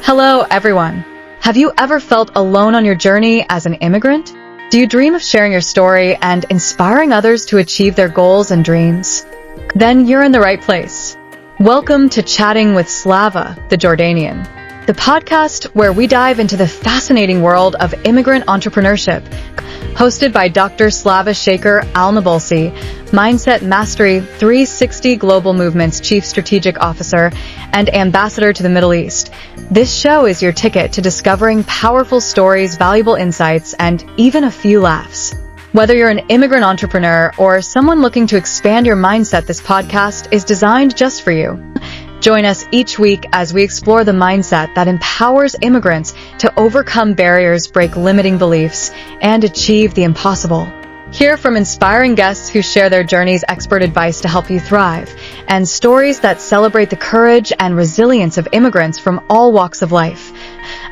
Hello, everyone. Have you ever felt alone on your journey as an immigrant? Do you dream of sharing your story and inspiring others to achieve their goals and dreams? Then you're in the right place. Welcome to Chatting with Slava the Jordanian, the podcast where we dive into the fascinating world of immigrant entrepreneurship. Hosted by Dr. Slava Al-Nabolsi, Mindset Mastery 360 Global Movement's Chief Strategic Officer and Ambassador to the Middle East. This show is your ticket to discovering powerful stories, valuable insights, and even a few laughs. Whether you're an immigrant entrepreneur or someone looking to expand your mindset, this podcast is designed just for you. Join us each week as we explore the mindset that empowers immigrants to overcome barriers, break limiting beliefs, and achieve the impossible. Hear from inspiring guests who share their journey's expert advice to help you thrive, and stories that celebrate the courage and resilience of immigrants from all walks of life.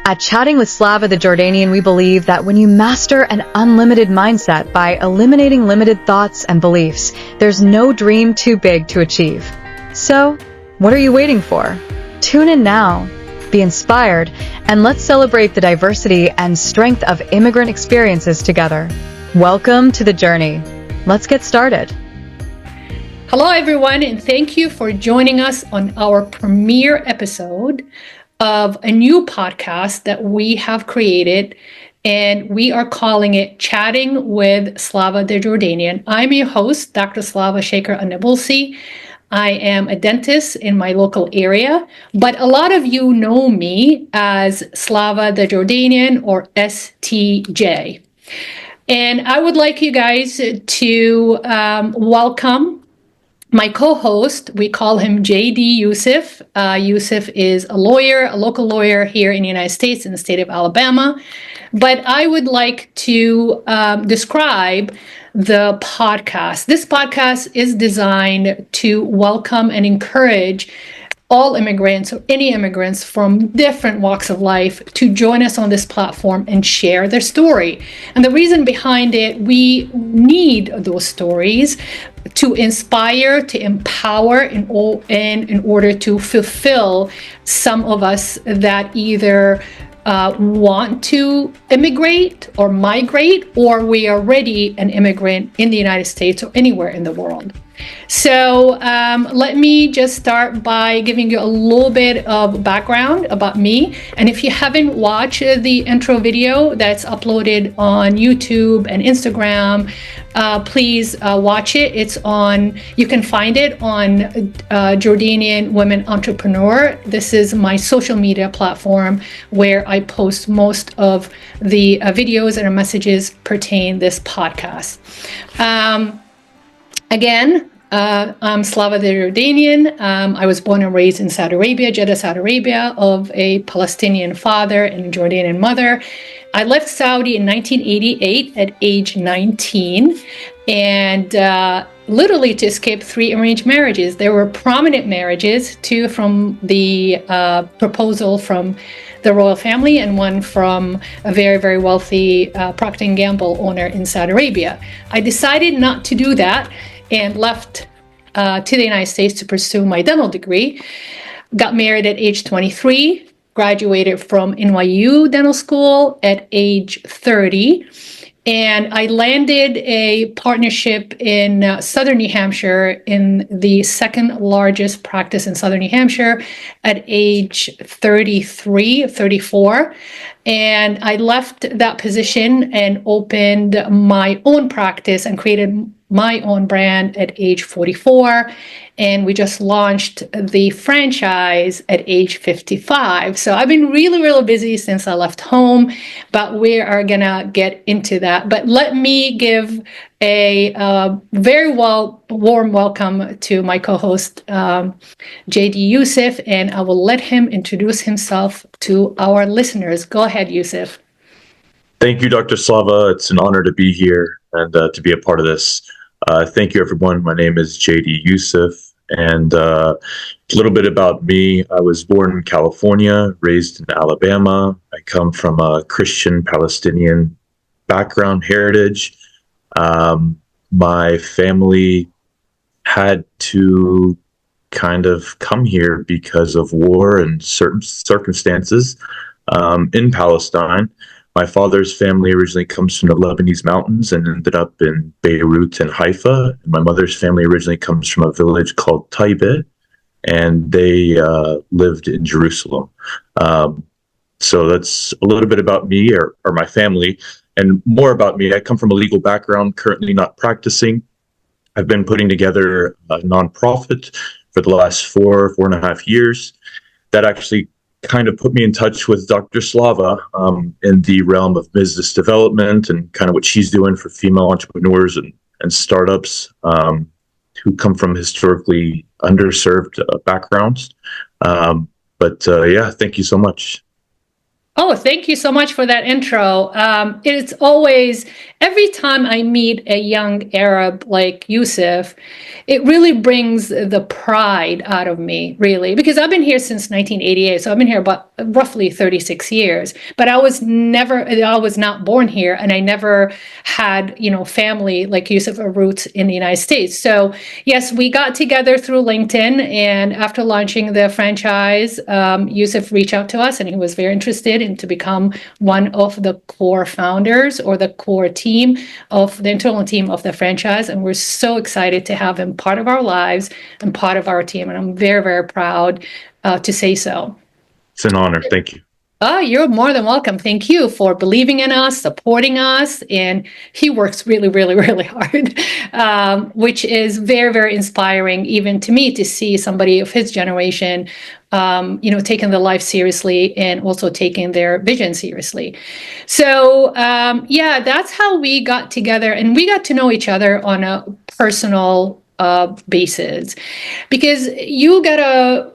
At Chatting with Slava the Jordanian, we believe that when you master an unlimited mindset by eliminating limited thoughts and beliefs, there's no dream too big to achieve. So, what are you waiting for? Tune in now, be inspired, and let's celebrate the diversity and strength of immigrant experiences together. Welcome to the journey. Let's get started. Hello, everyone, and thank you for joining us on our premiere episode of a new podcast that we have created, and we are calling it Chatting with Slava the Jordanian. I'm your host, Dr. Slava Al-Nabolsi. I am a dentist in my local area, but a lot of you know me as Slava the Jordanian or STJ. And I would like you guys to welcome my co-host. We call him J.D. Yusef. Yusef is a lawyer, a local lawyer here in the United States in the state of Alabama. But I would like to describe the podcast. This podcast is designed to welcome and encourage all immigrants or any immigrants from different walks of life to join us on this platform and share their story. And the reason behind it, we need those stories to inspire, to empower in order to fulfill some of us that either want to immigrate or migrate, or we are already an immigrant in the United States or anywhere in the world. So let me just start by giving you a little bit of background about me. And if you haven't watched the intro video that's uploaded on YouTube and Instagram, please watch it. It's on, you can find it on Jordanian Women Entrepreneur. This is my social media platform where I post most of the videos and messages pertain this podcast. Again, I'm Slava the Jordanian. I was born and raised in Saudi Arabia, Jeddah, Saudi Arabia, of a Palestinian father and a Jordanian mother. I left Saudi in 1988 at age 19, and literally to escape 3 arranged marriages. There were prominent marriages, 2 from the proposal from the royal family and 1 from a very, very wealthy Procter & Gamble owner in Saudi Arabia. I decided not to do that and left to the United States to pursue my dental degree. Got married at age 23, graduated from NYU Dental School at age 30, and I landed a partnership in Southern New Hampshire in the second largest practice in Southern New Hampshire at age 33, 34. And I left that position and opened my own practice and created my own brand at age 44. And we just launched the franchise at age 55. So I've been really, really busy since I left home, but we are gonna get into that. But let me give a very warm welcome to my co-host, J.D. Yusef, and I will let him introduce himself to our listeners. Go ahead, Yusef. Thank you, Dr. Slava. It's an honor to be here and to be a part of this. Thank you, everyone. My name is J.D. Yusef, and a little bit about me. I was born in California, raised in Alabama. I come from a Christian Palestinian background heritage. My family had to kind of come here because of war and certain circumstances in Palestine. My father's family originally comes from the Lebanese mountains and ended up in Beirut and Haifa. My mother's family originally comes from a village called Taibe, and they lived in Jerusalem. So that's a little bit about me or my family, and more about me. I come from a legal background, currently not practicing. I've been putting together a nonprofit for the last 4.5 years. That actually kind of put me in touch with Dr. Slava in the realm of business development and kind of what she's doing for female entrepreneurs and startups who come from historically underserved backgrounds. Yeah, thank you so much. Oh, thank you so much for that intro. It's always, every time I meet a young Arab like Yusef, it really brings the pride out of me, really, because I've been here since 1988. So I've been here about roughly 36 years, but I was not born here, and I never had, family like Yusef or roots in the United States. So yes, we got together through LinkedIn, and after launching the franchise, Yusef reached out to us, and he was very interested to become one of the core founders or the core team of the internal team of the franchise. And we're so excited to have him part of our lives and part of our team. And I'm very, very proud to say so. It's an honor. Thank you. Oh, you're more than welcome. Thank you for believing in us, supporting us. And he works really, really, really hard, which is very, very inspiring, even to me, to see somebody of his generation, taking their life seriously and also taking their vision seriously. So, that's how we got together, and we got to know each other on a personal basis, because you gotta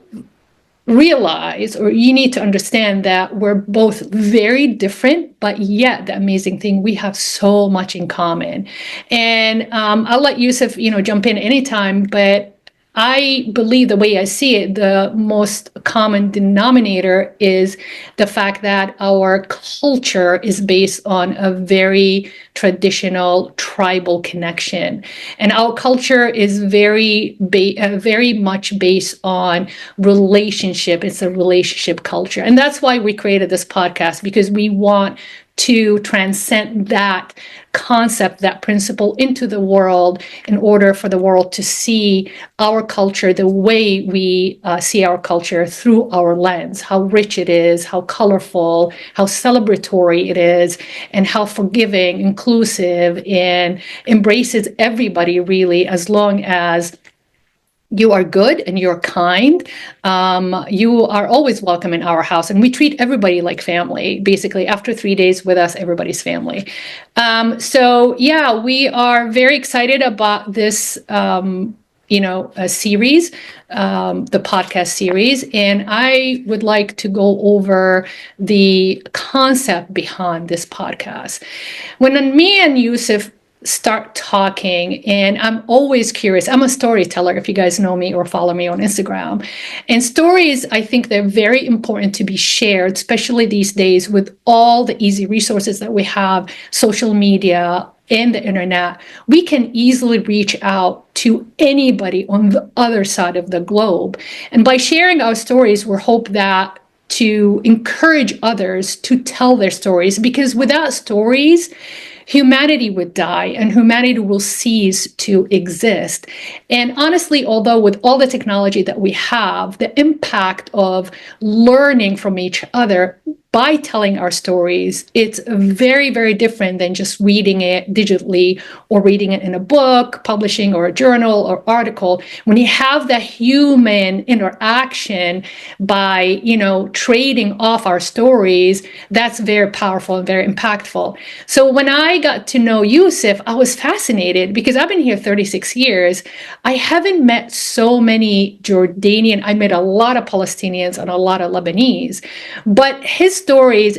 realize, or you need to understand, that we're both very different, but yet the amazing thing, we have so much in common. And I'll let Yusuf, jump in anytime, but I believe, the way I see it, the most common denominator is the fact that our culture is based on a very traditional tribal connection. And our culture is very much based on relationship. It's a relationship culture. And that's why we created this podcast, because we want to transcend that concept, that principle into the world, in order for the world to see our culture the way we see our culture, through our lens, how rich it is, how colorful, how celebratory it is, and how forgiving, inclusive, and embraces everybody, really, as long as you are good and you're kind. You are always welcome in our house, and we treat everybody like family. Basically, after 3 days with us, everybody's family. We are very excited about this, a series, the podcast series, and I would like to go over the concept behind this podcast. When me and Yusuf start talking, and I'm always curious. I'm a storyteller, if you guys know me or follow me on Instagram. And stories, I think they're very important to be shared, especially these days with all the easy resources that we have, social media and the internet. We can easily reach out to anybody on the other side of the globe. And by sharing our stories, we hope that to encourage others to tell their stories, because without stories, humanity would die and humanity will cease to exist. And honestly, although with all the technology that we have, the impact of learning from each other by telling our stories, it's very, very different than just reading it digitally or reading it in a book, publishing, or a journal or article. When you have that human interaction by, trading off our stories, that's very powerful and very impactful. So when I got to know Yusuf, I was fascinated, because I've been here 36 years. I haven't met so many Jordanian. I met a lot of Palestinians and a lot of Lebanese, but his story,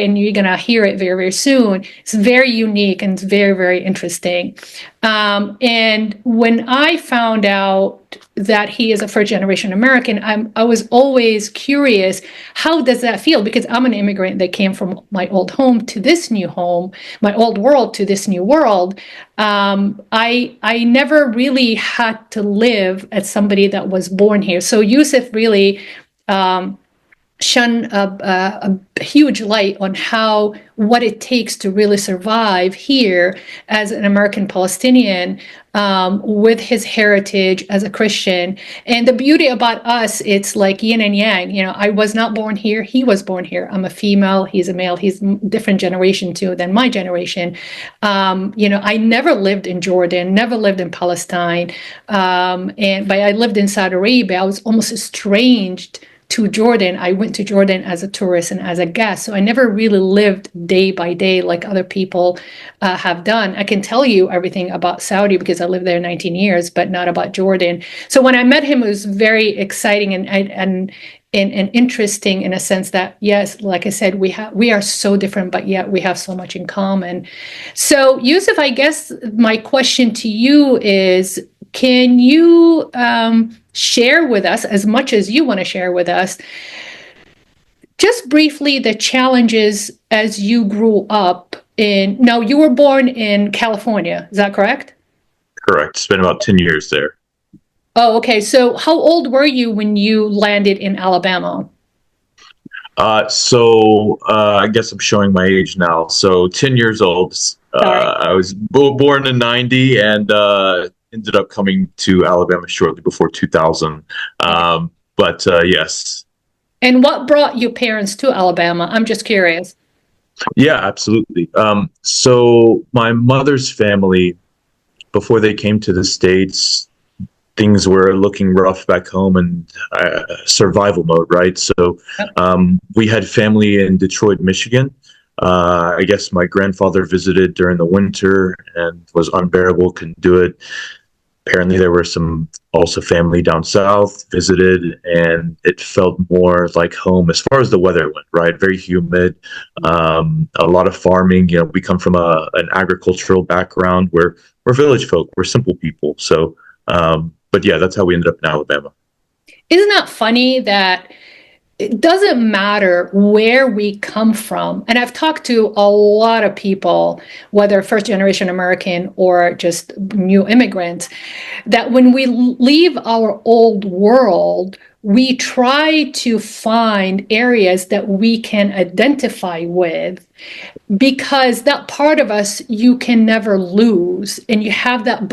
and you're going to hear it very, very soon, it's very unique and it's very, very interesting. And when I found out that he is a first generation American, I was always curious, how does that feel? Because I'm an immigrant that came from my old home to this new home, my old world to this new world. I never really had to live as somebody that was born here. So Yusuf really shone a huge light on what it takes to really survive here as an American Palestinian, with his heritage as a Christian. And the beauty about us, it's like yin and yang. You know, I was not born here. He was born here. I'm a female. He's a male. He's a different generation too than my generation. You know, I never lived in Jordan, never lived in Palestine. But I lived in Saudi Arabia. I was almost estranged to Jordan. I went to Jordan as a tourist and as a guest. So I never really lived day by day like other people have done. I can tell you everything about Saudi because I lived there 19 years, but not about Jordan. So when I met him, it was very exciting and interesting in a sense that, yes, like I said, we are so different, but yet we have so much in common. So Yusuf, I guess my question to you is, can you share with us, as much as you want to share with us, just briefly the challenges as you grew up now you were born in California, is that correct? Correct. Spent about 10 years there. Oh, okay. So how old were you when you landed in Alabama? I guess I'm showing my age now. So 10 years old. I was born in 90 and ended up coming to Alabama shortly before 2000. Yes. And what brought your parents to Alabama? I'm just curious. Yeah, absolutely. So my mother's family, before they came to the States, things were looking rough back home and survival mode, right? So we had family in Detroit, Michigan. I guess my grandfather visited during the winter and was unbearable, couldn't do it. Apparently there were some also family down south visited, and it felt more like home as far as the weather went, right? Very humid, a lot of farming. You know, we come from an agricultural background. We're village folk. We're simple people. So, but yeah, that's how we ended up in Alabama. Isn't that funny that it doesn't matter where we come from? And I've talked to a lot of people, whether first generation American or just new immigrants, that when we leave our old world, we try to find areas that we can identify with, because that part of us you can never lose, and you have that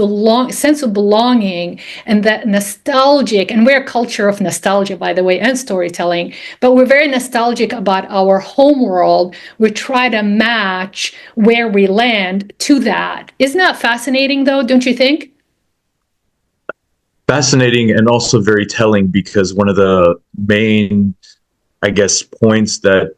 sense of belonging and that nostalgic. And we're a culture of nostalgia, by the way, and storytelling, but we're very nostalgic about our home world. We try to match where we land to that. Isn't that fascinating though, don't you think? Fascinating, and also very telling, because one of the main, I guess, points that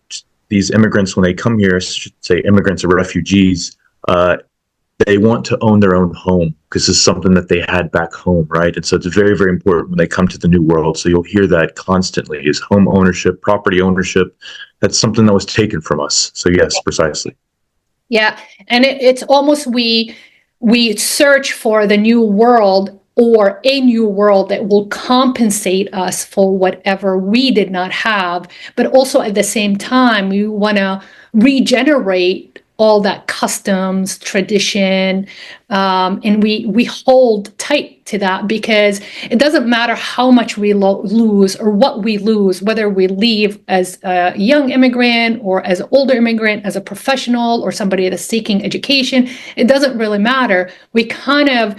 these immigrants, when they come here, I should say immigrants or refugees, they want to own their own home because it's something that they had back home, right? And so it's very, very important when they come to the new world. So you'll hear that constantly, is home ownership, property ownership. That's something that was taken from us. So yes, precisely. Yeah, and it's almost we search for the new world, or a new world that will compensate us for whatever we did not have. But also at the same time, we want to regenerate all that customs, tradition, and we hold tight to that, because it doesn't matter how much we lose or what we lose, whether we leave as a young immigrant or as an older immigrant, as a professional or somebody that is seeking education. It doesn't really matter. We kind of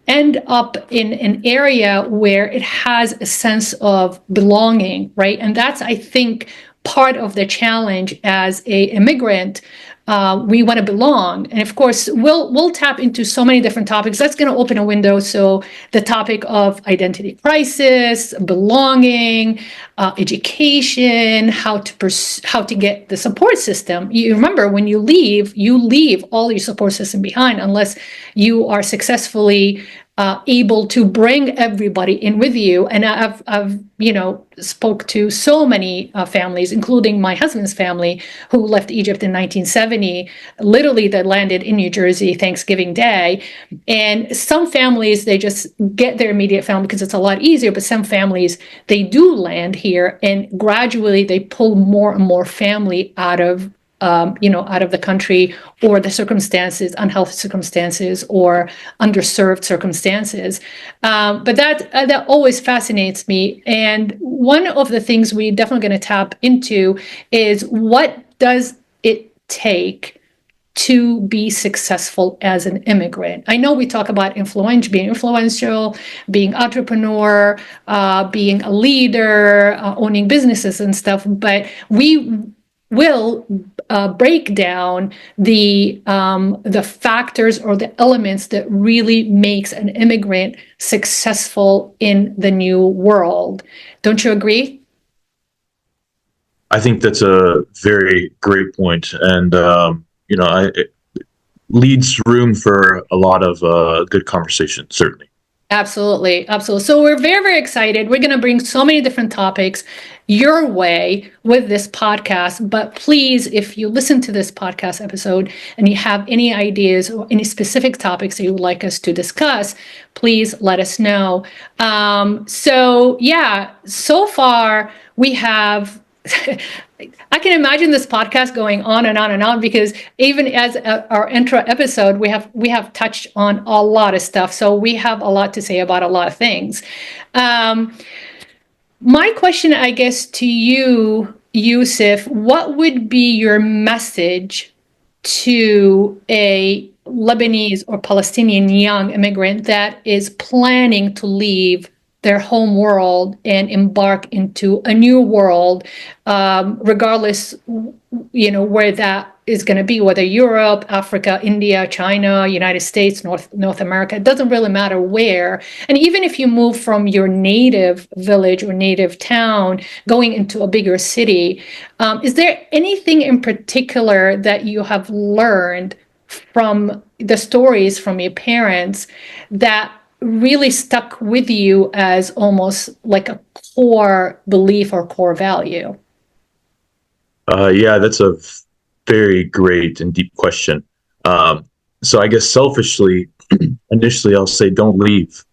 end up in an area where it has a sense of belonging, right? And that's, I think, part of the challenge as a immigrant. We want to belong, and of course, we'll tap into so many different topics. That's going to open a window. So the topic of identity crisis, belonging, education, how to get the support system. You remember, when you leave all your support system behind, unless you are successfully able to bring everybody in with you. And I've spoke to so many families, including my husband's family, who left Egypt in 1970. Literally, they landed in New Jersey Thanksgiving Day. And some families, they just get their immediate family because it's a lot easier. But some families, they do land here, and gradually they pull more and more family out of out of the country, or the circumstances, unhealthy circumstances, or underserved circumstances. But that always fascinates me. And one of the things we're definitely going to tap into is, what does it take to be successful as an immigrant? I know we talk about being influential, being entrepreneur, being a leader, owning businesses and stuff, but we will break down the factors or the elements that really makes an immigrant successful in the new world. Don't you agree? I think that's a very great point, and it leads room for a lot of good conversation, certainly. Absolutely. Absolutely. So we're very, very excited. We're going to bring so many different topics your way with this podcast. But please, if you listen to this podcast episode and you have any ideas or any specific topics that you would like us to discuss, please let us know. So far we have I can imagine this podcast going on and on and on, because even as our intro episode, we have touched on a lot of stuff. So we have a lot to say about a lot of things. My question, I guess, to you, Yusif, what would be your message to a Lebanese or Palestinian young immigrant that is planning to leave their home world and embark into a new world, regardless, where that is going to be, whether Europe, Africa, India, China, United States, North America? It doesn't really matter where. And even if you move from your native village or native town going into a bigger city, is there anything in particular that you have learned from the stories from your parents that really stuck with you as almost like a core belief or core value? Yeah, that's a very great and deep question. So I guess selfishly, initially, I'll say don't leave.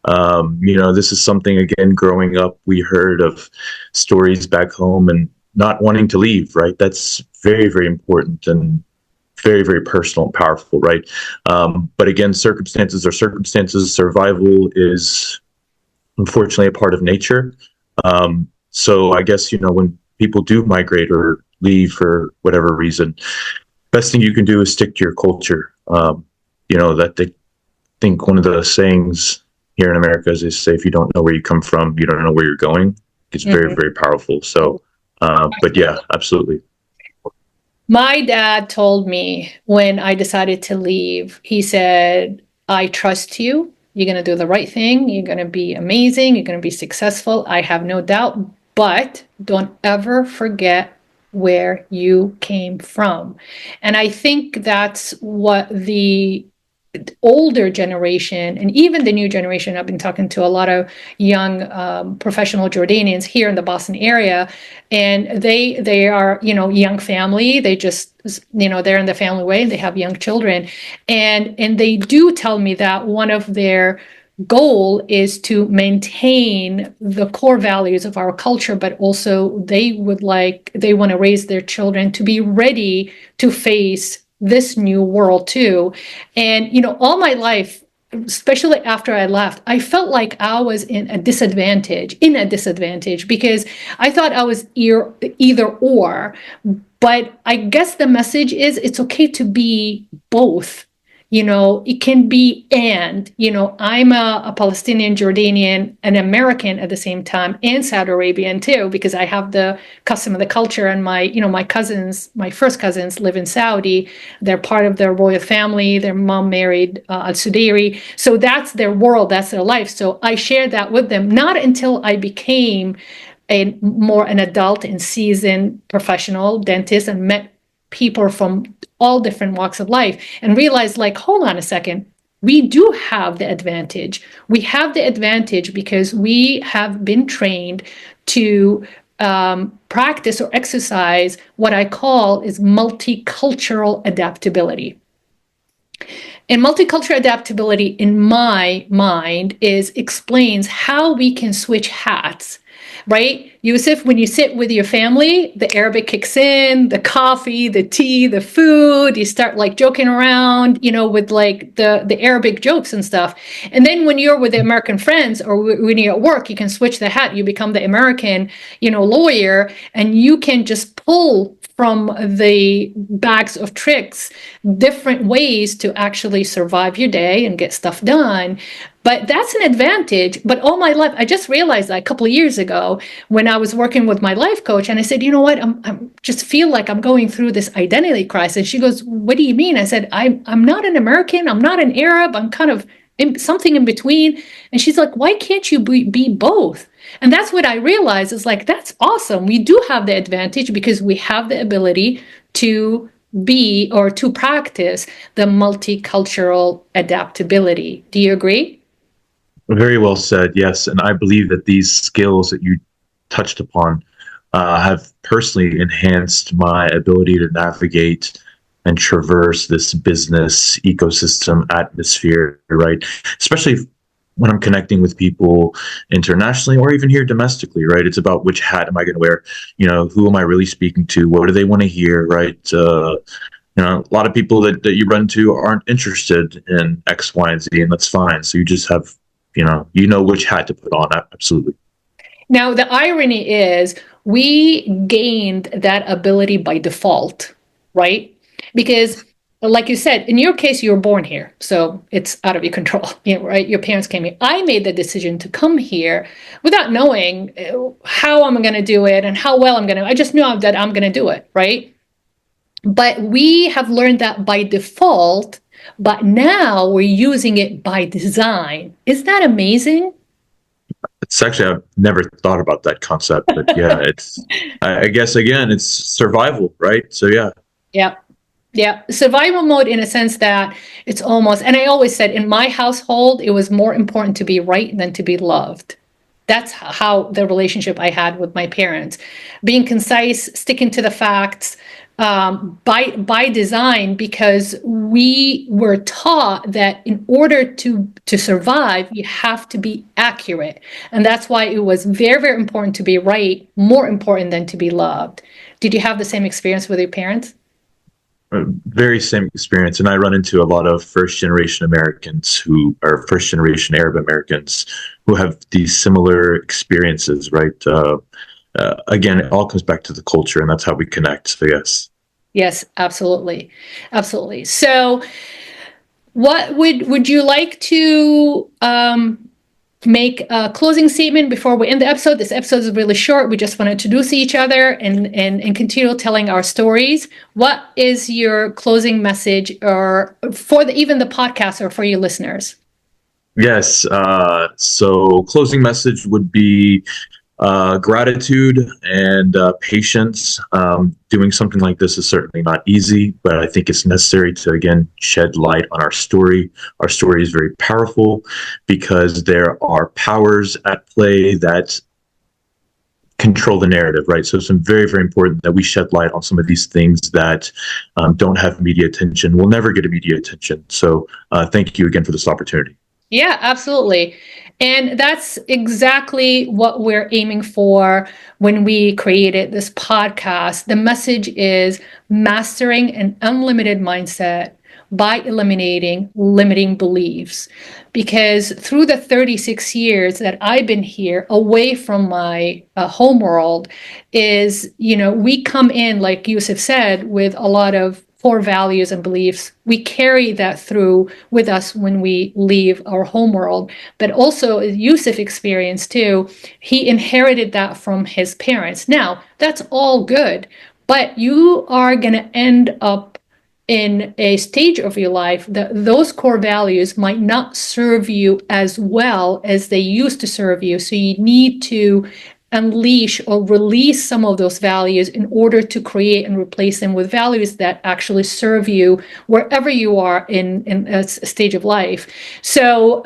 This is something, again, growing up, we heard of stories back home and not wanting to leave, right? That's very, very important and very, very personal and powerful, right? But again, circumstances are circumstances. Survival is unfortunately a part of nature. So I guess, when people do migrate or leave for whatever reason, best thing you can do is stick to your culture. That they think one of the sayings here in America is they say, if you don't know where you come from, you don't know where you're going. It's very, very powerful. So, but yeah, absolutely. My dad told me when I decided to leave, he said, I trust you. You're going to do the right thing. You're going to be amazing. You're going to be successful. I have no doubt. But don't ever forget where you came from. And I think that's what the older generation and even the new generation, I've been talking to a lot of young professional Jordanians here in the Boston area, and they are, young family. They just, they're in the family way. They have young children, and they do tell me that one of their goal is to maintain the core values of our culture, but also they want to raise their children to be ready to face this new world too. And, all my life, especially after I left, I felt like I was in a disadvantage because I thought I was either or. But I guess the message is it's okay to be both. It can be, and, I'm a Palestinian, Jordanian, an American at the same time, and Saudi Arabian too, because I have the custom and the culture, and my first cousins live in Saudi. They're part of the royal family. Their mom married al-Sudairi. So that's their world, that's their life. So I shared that with them, not until I became an adult and seasoned professional dentist and met people from all different walks of life and realized, hold on a second, we do have the advantage. We have the advantage because we have been trained to practice or exercise what I call is multicultural adaptability. And multicultural adaptability, in my mind, explains how we can switch hats, right? Yusif, when you sit with your family, the Arabic kicks in, the coffee, the tea, the food, you start like joking around, with like the Arabic jokes and stuff. And then when you're with the American friends or when you're at work, you can switch the hat. You become the American, lawyer, and you can just pull from the bags of tricks different ways to actually survive your day and get stuff done. But that's an advantage. But all my life, I just realized that a couple of years ago when I was working with my life coach, and I said, you know what, I'm just feel like I'm going through this identity crisis. She goes, what do you mean? I said, I'm not an American. I'm not an Arab. I'm kind of something in between. And she's like, why can't you be both? And that's what I realized is like, that's awesome. We do have the advantage because we have the ability to be or to practice the multicultural adaptability. Do you agree? Very well said. Yes. And I believe that these skills that you touched upon have personally enhanced my ability to navigate and traverse this business ecosystem atmosphere, right? Especially when I'm connecting with people internationally or even here domestically, right? It's about which hat am I going to wear? Who am I really speaking to? What do they want to hear, right? A lot of people that you run to aren't interested in X, Y, and Z, and that's fine. So you just have, which hat to put on. Absolutely. Now, the irony is we gained that ability by default, right? Because like you said, in your case, you were born here, so it's out of your control, right? Your parents came here. I made the decision to come here without knowing how I'm going to do it and how well I'm going to. I just knew that I'm going to do it, right? But we have learned that by default, but now we're using it by design. Is that amazing? It's actually, I've never thought about that concept, but yeah, I guess, again, it's survival, right? So yeah. Yeah. Yeah, survival mode in a sense that it's almost, and I always said in my household, it was more important to be right than to be loved. That's how the relationship I had with my parents. Being concise, sticking to the facts, by design, because we were taught that in order to survive, you have to be accurate. And that's why it was very, very important to be right, more important than to be loved. Did you have the same experience with your parents? Very same experience. And I run into a lot of first generation Americans who are first generation Arab Americans who have these similar experiences, right? Again, it all comes back to the culture, and that's how we connect. So yes. Yes, absolutely. Absolutely. So what would you like to make a closing statement before we end the episode? This episode is really short. We just want to introduce each other and continue telling our stories. What is your closing message, or for even the podcast, or for your listeners? Yes. So closing message would be gratitude and patience. Doing something like this is certainly not easy, but I think it's necessary to, again, shed light on our story. Our story is very powerful because there are powers at play that control the narrative, right? So it's very, very important that we shed light on some of these things that don't have media attention. We'll never get a media attention. So thank you again for this opportunity. Yeah, absolutely. And that's exactly what we're aiming for when we created this podcast. The message is mastering an unlimited mindset by eliminating limiting beliefs. Because through the 36 years that I've been here away from my home world is, we come in, like Yusef said, with a lot of core values and beliefs. We carry that through with us when we leave our home world. But also, Yusuf experienced too, he inherited that from his parents. Now, that's all good, but you are going to end up in a stage of your life that those core values might not serve you as well as they used to serve you. So you need to unleash or release some of those values in order to create and replace them with values that actually serve you wherever you are in a stage of life. So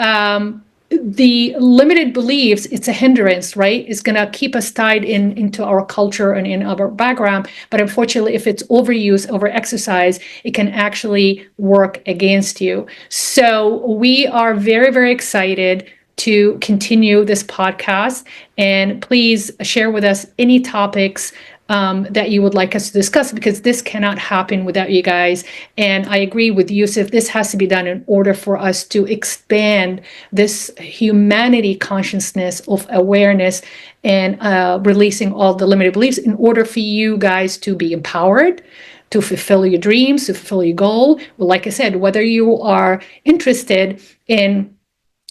the limited beliefs, it's a hindrance, right? It's going to keep us tied into our culture and in our background. But unfortunately, if it's overuse, over exercise, it can actually work against you. So we are very, very excited to continue this podcast. And please share with us any topics that you would like us to discuss, because this cannot happen without you guys. And I agree with Yusef, this has to be done in order for us to expand this humanity consciousness of awareness and releasing all the limited beliefs in order for you guys to be empowered, to fulfill your dreams, to fulfill your goal. Well, like I said, whether you are interested in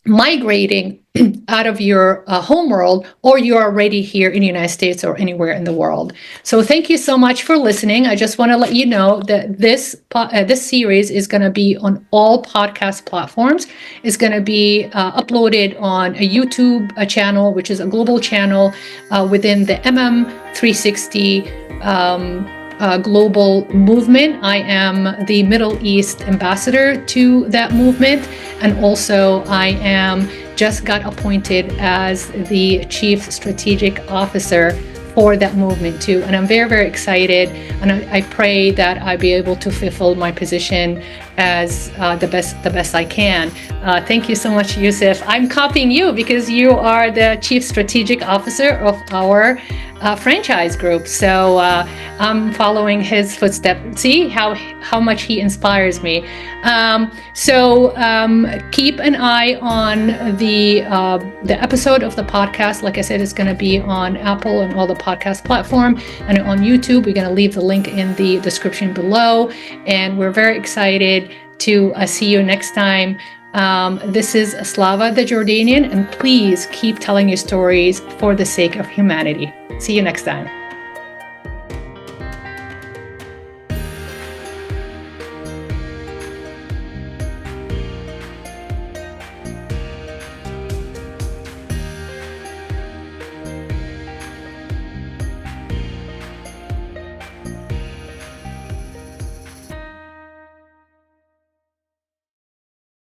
migrating out of your home world, or you're already here in the United States or anywhere in the world. So thank you so much for listening. I just want to let you know that this series is going to be on all podcast platforms. It's going to be uploaded on a YouTube channel, which is a global channel within the MM360 global movement. I am the Middle East ambassador to that movement, and also I am just got appointed as the Chief Strategic Officer for that movement too. And I'm very, very excited, and I pray that I'll be able to fulfill my position as the best I can. Thank you so much, Yusef. I'm copying you because you are the Chief Strategic Officer of our franchise group. So I'm following his footsteps. See how much he inspires me. So keep an eye on the episode of the podcast. Like I said, it's going to be on Apple and all the podcast platform, and on YouTube. We're going to leave the link in the description below. And we're very excited to see you next time. This is Slava the Jordanian, and please keep telling your stories for the sake of humanity. See you next time.